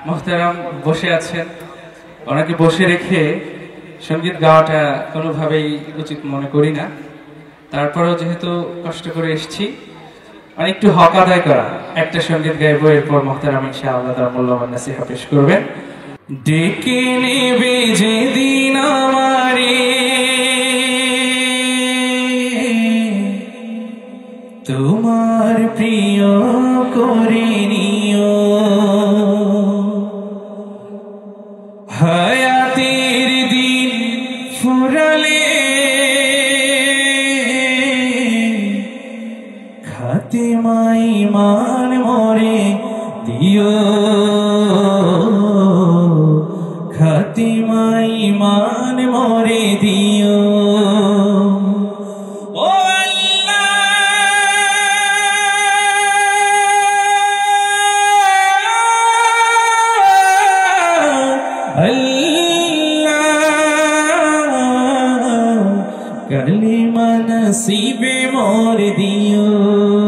মুহতারাম বসে আছেন, ওনাকে বসে রেখে সঙ্গীত গাওয়াটা কোনোভাবেই উচিত মনে করি না। তারপরেও যেহেতু কষ্ট করে এসেছি, মানে একটু হক আদায় করা, একটা সঙ্গীত গাইব, এরপর মুহতারাম ইনশাআল্লাহ তার মূল্যবান নসিহা পেশ করবেন। ডেকে নেবে যেদিন আমারে তোমার প্রিয় করে নিও, হায়াতের দিন ফুরালে খাতিমাই মান মরে দিও, খাতিমাই মান মরে দিও। कलिमा नसीबे मोर दियो।